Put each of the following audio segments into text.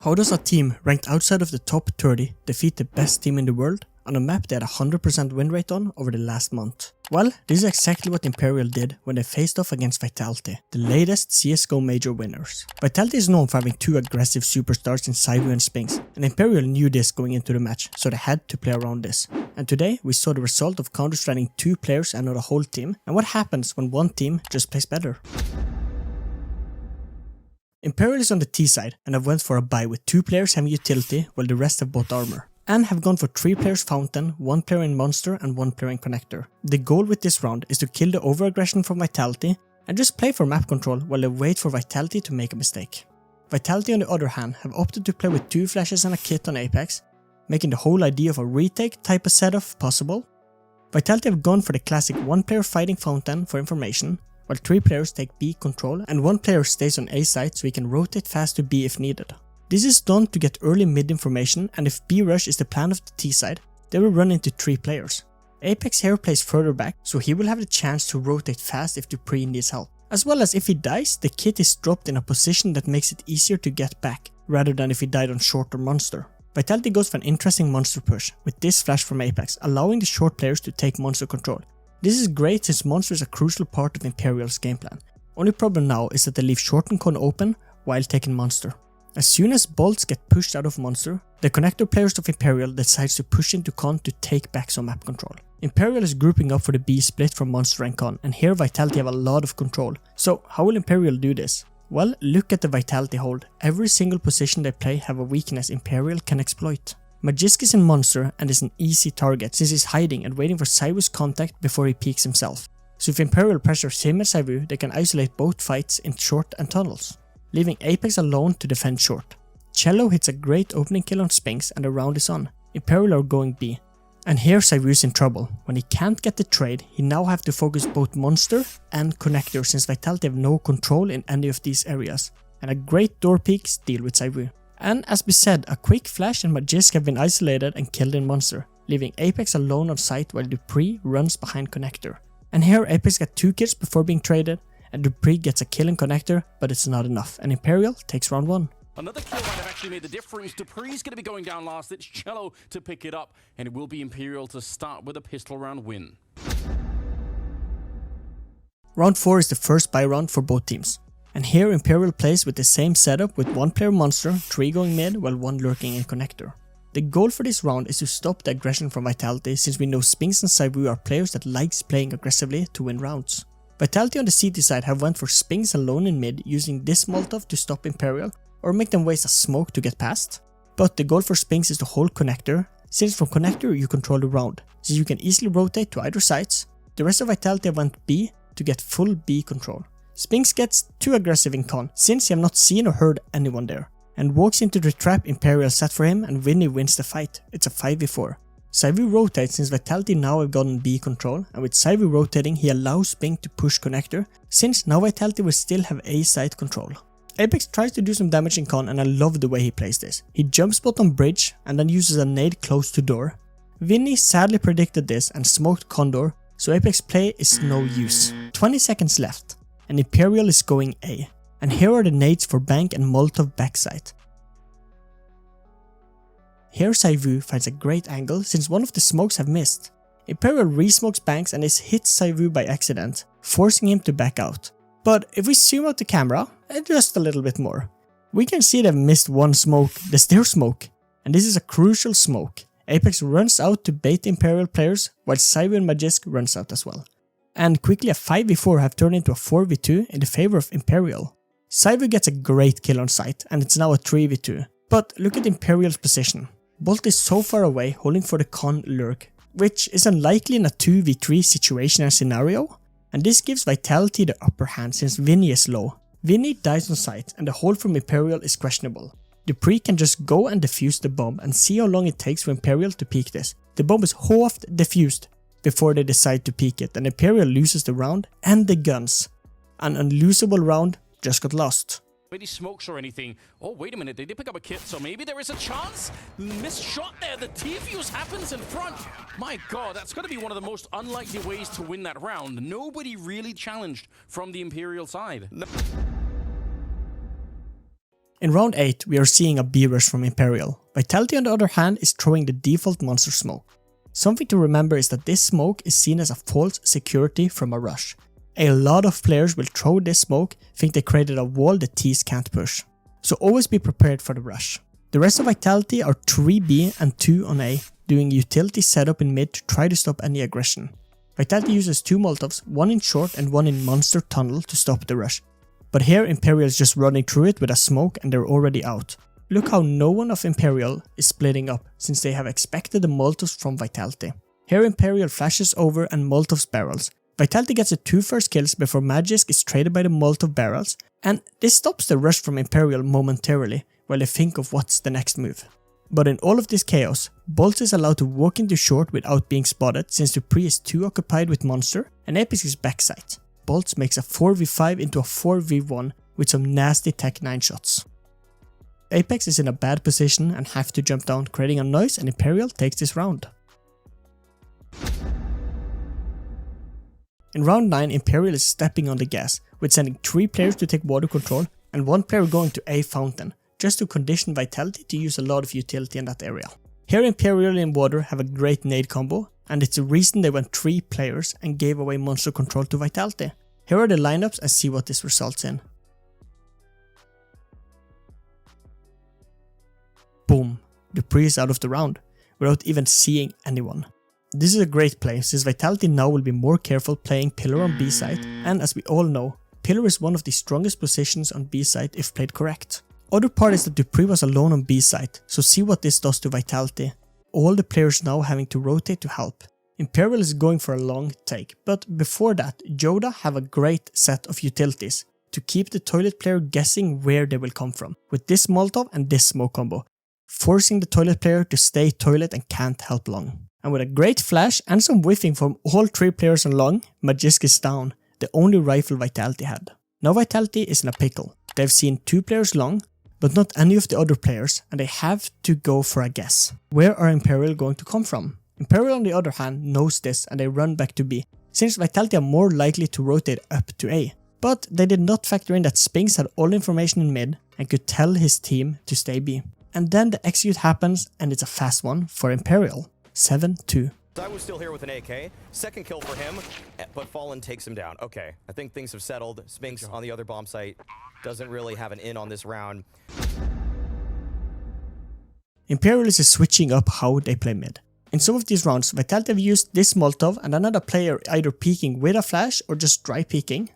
How does a team ranked outside of the top 30 defeat the best team in the world on a map they had a 100% win rate on over the last month? Well, this is exactly what Imperial did when they faced off against Vitality, the latest CSGO major winners. Vitality is known for having two aggressive superstars in CSGO and Spinks, and Imperial knew this going into the match, so they had to play around this. And today we saw the result of counter-stranding two players and not a whole team, and what happens when one team just plays better. Imperial is on the T side and have went for a buy with two players having utility while the rest have bought armor. And have gone for 3 players Fountain, 1 player in Monster and 1 player in Connector. The goal with this round is to kill the over-aggression from Vitality and just play for map control while they wait for Vitality to make a mistake. Vitality on the other hand have opted to play with 2 flashes and a kit on Apex, making the whole idea of a retake type of setup possible. Vitality have gone for the classic 1 player fighting Fountain for information, while 3 players take B control and 1 player stays on A side so he can rotate fast to B if needed. This is done to get early mid information, and if B rush is the plan of the T side, they will run into 3 players. Apex here plays further back, so he will have the chance to rotate fast if Dupree needs help. As well as if he dies, the kit is dropped in a position that makes it easier to get back, rather than if he died on short or Monster. Vitality goes for an interesting Monster push, with this flash from Apex, allowing the short players to take Monster control. This is great since Monster is a crucial part of Imperial's game plan. Only problem now is that they leave short and con open while taking Monster. As soon as bolts get pushed out of Monster, the connector players of Imperial decides to push into con to take back some map control. Imperial is grouping up for the B split from Monster and con, and here Vitality have a lot of control. So how will Imperial do this? Well, look at the Vitality hold. Every single position they play have a weakness Imperial can exploit. Magisk is in Monster and is an easy target since he's hiding and waiting for Cyvu's contact before he peeks himself. So if Imperial pressures him and Cyvu, they can isolate both fights in short and tunnels, leaving Apex alone to defend short. Cello hits a great opening kill on Spinks and the round is on. Imperial are going B. And here Cyvu is in trouble. When he can't get the trade, he now have to focus both Monster and Connector since Vitality have no control in any of these areas. And a great door peeks deal with Cyvu. And as we said, a quick flash and Magisk have been isolated and killed in Monster, leaving Apex alone on site while Dupree runs behind Connector. And here Apex got 2 kills before being traded, and Dupree gets a kill in Connector, but it's not enough, and Imperial takes round 1. Another kill might have actually made the difference. Dupree's going to be going down last. It's Cello to pick it up, and it will be Imperial to start with a pistol round win. Round 4 is the first buy round for both teams. And here Imperial plays with the same setup with 1 player Monster, 3 going mid while 1 lurking in Connector. The goal for this round is to stop the aggression from Vitality since we know Spinks and Cyvu are players that likes playing aggressively to win rounds. Vitality on the CT side have went for Spinks alone in mid using this Molotov to stop Imperial or make them waste a smoke to get past. But the goal for Spinks is to hold Connector, since from Connector you control the round, so you can easily rotate to either sides. The rest of Vitality went B to get full B control. Spinks gets too aggressive in con since he have not seen or heard anyone there, and walks into the trap Imperial set for him and Vinny wins the fight. It's a 5v4. Cyvu rotates since Vitality now have gotten B control, and with Cyvu rotating he allows Spink to push Connector since now Vitality will still have A side control. Apex tries to do some damage in con and I love the way he plays this. He jump spot on bridge and then uses a nade close to door. Vinny sadly predicted this and smoked Condor, so Apex play is no use. 20 seconds left. And Imperial is going A. And here are the nades for Bank and Molotov backside. Here Cyvu finds a great angle since one of the smokes have missed. Imperial re-smokes Banks and is hit Cyvu by accident, forcing him to back out. But if we zoom out the camera, just a little bit more, we can see they've missed one smoke, the stair smoke. And this is a crucial smoke. Apex runs out to bait the Imperial players while Cyvu and Magisk runs out as well. And quickly a 5v4 have turned into a 4v2 in the favor of Imperial. Cyvu gets a great kill on sight and it's now a 3v2. But look at Imperial's position. Bolt is so far away holding for the con lurk, which is unlikely in a 2v3 situation and scenario. And this gives Vitality the upper hand since Vinny is low. Vinny dies on sight and the hold from Imperial is questionable. Dupree can just go and defuse the bomb and see how long it takes for Imperial to peek this. The bomb is half defused before they decide to peek it, and Imperial loses the round and the guns. An unlosable round just got lost. Any smokes or anything. Oh, wait a minute, they did pick up a kit, so maybe there is a chance? Missed shot there, the T-fuse happens in front. My god, that's going to be one of the most unlikely ways to win that round. Nobody really challenged from the Imperial side. In round 8, we are seeing a B rush from Imperial. Vitality on the other hand is throwing the default monster smoke. Something to remember is that this smoke is seen as a false security from a rush. A lot of players will throw this smoke, think they created a wall the T's can't push. So always be prepared for the rush. The rest of Vitality are 3B and 2 on A, doing utility setup in mid to try to stop any aggression. Vitality uses 2 Molotovs, one in short and one in monster tunnel to stop the rush. But here Imperial is just running through it with a smoke and they're already out. Look how no one of Imperial is splitting up, since they have expected the Molotovs from Vitality. Here Imperial flashes over and Molotovs barrels. Vitality gets the 2 first kills before Magisk is traded by the Molotov barrels, and this stops the rush from Imperial momentarily while they think of what's the next move. But in all of this chaos, Bolts is allowed to walk into short without being spotted since Dupree is too occupied with Monster and Apex is backside. Bolts makes a 4v5 into a 4v1 with some nasty Tech 9 shots. Apex is in a bad position and have to jump down, creating a noise, and Imperial takes this round. In round 9, Imperial is stepping on the gas, with sending 3 players to take water control and 1 player going to A fountain, just to condition Vitality to use a lot of utility in that area. Here Imperial in water have a great nade combo, and it's the reason they went 3 players and gave away monster control to Vitality. Here are the lineups and see what this results in. Boom, Dupree is out of the round, without even seeing anyone. This is a great play since Vitality now will be more careful playing Pillar on B side, and as we all know, Pillar is one of the strongest positions on B side if played correct. Other part is that Dupree was alone on B side, so see what this does to Vitality. All the players now having to rotate to help. Imperial is going for a long take, but before that, Yoda have a great set of utilities to keep the toilet player guessing where they will come from, with this Molotov and this smoke combo, forcing the toilet player to stay toilet and can't help long. And with a great flash and some whiffing from all 3 players on long, Magisk is down, the only rifle Vitality had. Now Vitality is in a pickle. They've seen 2 players long, but not any of the other players, and they have to go for a guess. Where are Imperial going to come from? Imperial on the other hand knows this and they run back to B, since Vitality are more likely to rotate up to A. But they did not factor in that Spinks had all information in mid and could tell his team to stay B. And then the execute happens and it's a fast one for Imperial. 7-2. I was still here with an AK. Second kill for him, but Fallen takes him down. Okay, I think things have settled. Spinks on the other bomb site doesn't really have an in on this round. Imperial is switching up how they play mid. In some of these rounds, Vitality have used this Molotov and another player either peeking with a flash or just dry peeking.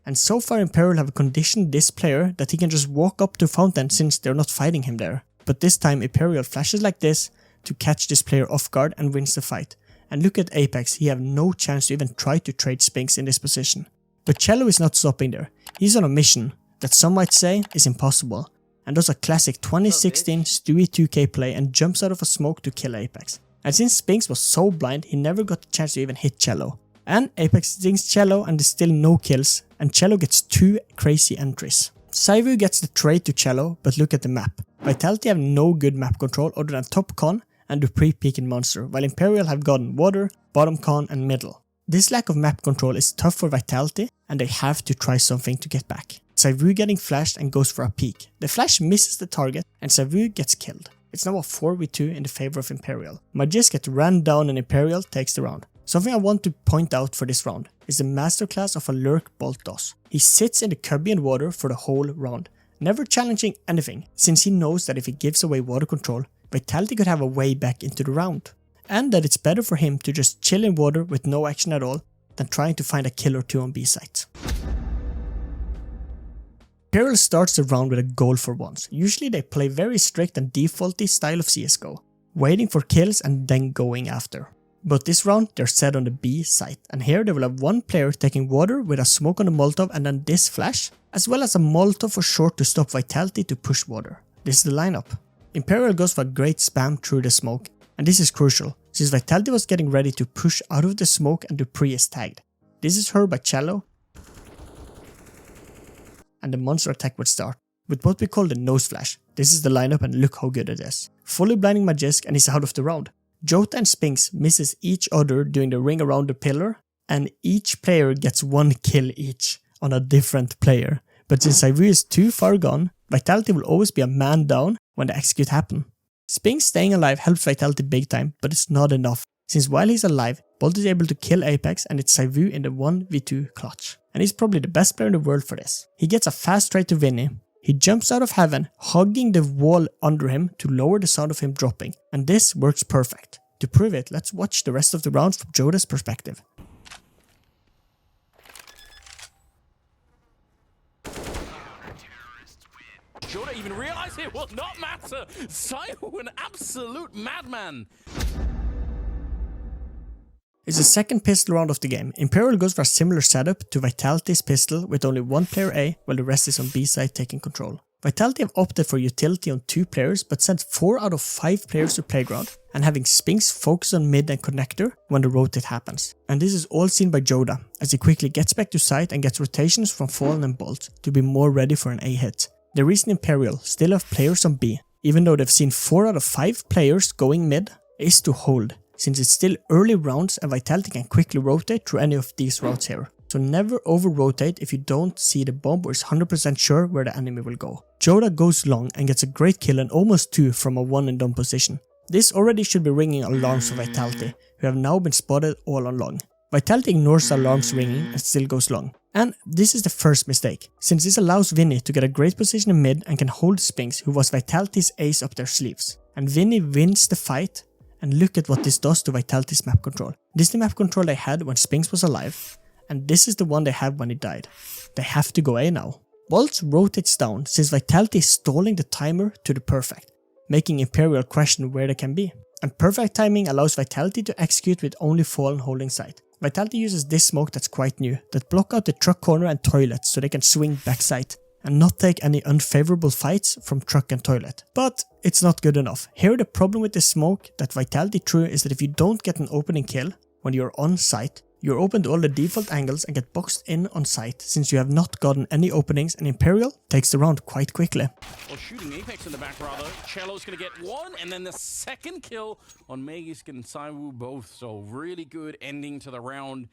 And so far Imperial have conditioned this player that he can just walk up to fountain since they're not fighting him there. But this time Imperial flashes like this to catch this player off guard and wins the fight. And look at Apex, he have no chance to even try to trade Spinks in this position. But Cello is not stopping there. He's on a mission that some might say is impossible, and does a classic 2016 Stewie 2K play and jumps out of a smoke to kill Apex. And since Spinks was so blind, he never got the chance to even hit Cello. And Apex stings Cello and there's still no kills, and Cello gets 2 crazy entries. Saivu gets the trade to Cello, but look at the map. Vitality have no good map control other than top con and Dupree peeking monster, while Imperial have gotten water, bottom con and middle. This lack of map control is tough for Vitality and they have to try something to get back. Saivu getting flashed and goes for a peek. The flash misses the target and Saivu gets killed. It's now a 4v2 in the favor of Imperial. Magisk gets ran down and Imperial takes the round. Something I want to point out for this round is the masterclass of a lurk Bolt does. He sits in the cubby and water for the whole round, never challenging anything, since he knows that if he gives away water control, Vitality could have a way back into the round, and that it's better for him to just chill in water with no action at all than trying to find a kill or 2 on B site. Imperial starts the round with a goal for once. Usually they play very strict and defaulty style of CSGO, waiting for kills and then going after. But this round they're set on the B site, and here they will have 1 player taking water with a smoke on the Molotov and then this flash, as well as a Molotov for short to stop Vitality to push water. This is the lineup. Imperial goes for a great spam through the smoke, and this is crucial, since Vitality was getting ready to push out of the smoke and Dupree is tagged. This is heard by Cello, and the monster attack would start, with what we call the nose flash. This is the lineup and look how good it is. Fully blinding Magisk and he's out of the round. Jota and Spinks misses each other doing the ring around the pillar, and each player gets 1 kill each on a different player. But since Saivu is too far gone, Vitality will always be a man down when the execute happen. Spinks staying alive helps Vitality big time, but it's not enough, since while he's alive, Bolt is able to kill Apex and it's Saivu in the 1v2 clutch. And he's probably the best player in the world for this. He gets a fast trade to Vinny. He jumps out of heaven, hugging the wall under him to lower the sound of him dropping, and this works perfect. To prove it, let's watch the rest of the rounds from Joda's perspective. Joda even realized it will not matter. Saivu, an absolute madman. It's the second pistol round of the game. Imperial goes for a similar setup to Vitality's pistol with only one player A while the rest is on B side taking control. Vitality have opted for utility on 2 players but sent 4 out of 5 players to playground and having Spinks focus on mid and connector when the rotate happens. And this is all seen by Joda as he quickly gets back to site and gets rotations from Fallen and Bolt to be more ready for an A hit. The reason Imperial still have players on B, even though they've seen 4 out of 5 players going mid, is to hold, since it's still early rounds and Vitality can quickly rotate through any of these routes here. So never over-rotate if you don't see the bomb or is 100% sure where the enemy will go. Joda goes long and gets a great kill and almost 2 from a 1 and done position. This already should be ringing alarms for Vitality, who have now been spotted all on long. Vitality ignores the alarms ringing and still goes long. And this is the first mistake, since this allows Vinny to get a great position in mid and can hold Spinks, who was Vitality's ace up their sleeves. And Vinny wins the fight, and look at what this does to Vitality's map control. This is the map control they had when Spinks was alive, and this is the one they have when he died. They have to go A now. Bolt rotates down since Vitality is stalling the timer to the perfect, making Imperial question where they can be. And perfect timing allows Vitality to execute with only Fallen holding site. Vitality uses this smoke that's quite new, that block out the truck corner and toilet so they can swing backside and not take any unfavorable fights from truck and toilet. But it's not good enough. Here the problem with this smoke that Vitality threw is that if you don't get an opening kill when you're on site, you're open to all the default angles and get boxed in on site since you have not gotten any openings, and Imperial takes the round quite quickly. Well, shooting Apex in the back rather. Cello's gonna get 1 and then the second kill on Magisk and Saivu both. So really good ending to the round.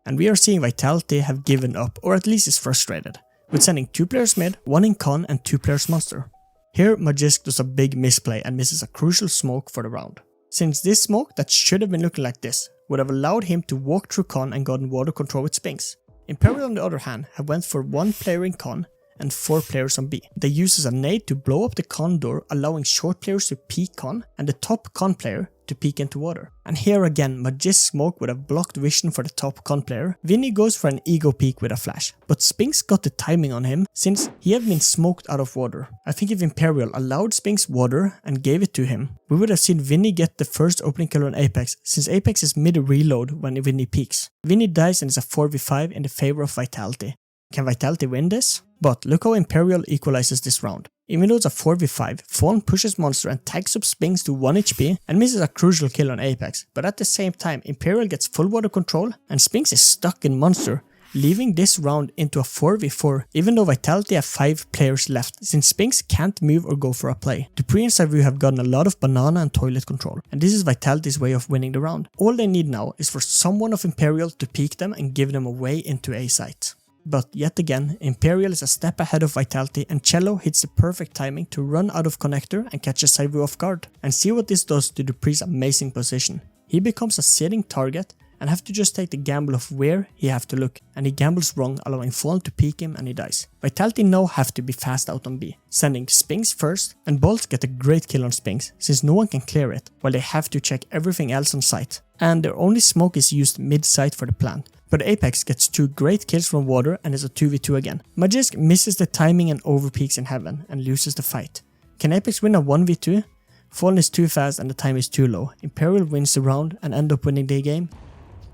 And we are seeing Vitality have given up, or at least is frustrated, with sending 2 players mid, 1 in con and 2 players monster. Here Magisk does a big misplay and misses a crucial smoke for the round. Since this smoke that should have been looking like this would have allowed him to walk through con and gotten water control with Spinks. Imperial on the other hand have went for 1 player in con and 4 players on B. They uses a nade to blow up the con door, allowing short players to peek con and the top con player to peek into water. And here again, Magisk smoke would have blocked vision for the top con player. Vinny goes for an ego peek with a flash, but Spinks got the timing on him since he had been smoked out of water. I think if Imperial allowed Spinks water and gave it to him, we would have seen Vinny get the first opening kill on Apex, since Apex is mid-reload when Vinny peeks. Vinny dies and it's a 4v5 in the favor of Vitality. Can Vitality win this? But look how Imperial equalizes this round. Even though it's a 4v5, Fallen pushes Monster and tags up Spinks to 1 HP and misses a crucial kill on Apex, but at the same time Imperial gets full water control and Spinks is stuck in Monster, leaving this round into a 4v4 even though Vitality have 5 players left since Spinks can't move or go for a play. Dupree and Saivu have gotten a lot of banana and toilet control, and this is Vitality's way of winning the round. All they need now is for someone of Imperial to peek them and give them a way into A site. But yet again, Imperial is a step ahead of Vitality and Cello hits the perfect timing to run out of connector and catches Saivu off guard. And see what this does to Dupree's amazing position. He becomes a sitting target and have to just take the gamble of where he have to look, and he gambles wrong, allowing Fallen to peek him and he dies. Vitality now have to be fast out on B, sending Spinks first, and Bolt get a great kill on Spinks since no one can clear it, while they have to check everything else on site. And their only smoke is used mid-site for the plant. But Apex gets 2 great kills from water and is a 2v2 again. Magisk misses the timing and overpeaks in heaven and loses the fight. Can Apex win a 1v2? Fallen is too fast and the time is too low. Imperial wins the round and end up winning the game.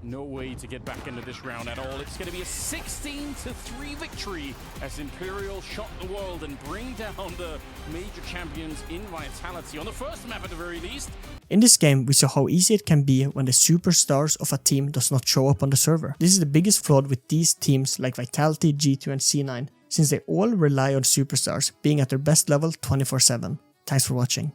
No way to get back into this round at all. It's going to be a 16-3 victory as Imperial shock the world and bring down the major champions in Vitality on the first map at the very least. In this game, we saw how easy it can be when the superstars of a team does not show up on the server. This is the biggest fraud with these teams like Vitality, G2 and C9, since they all rely on superstars being at their best level 24/7. Thanks for watching.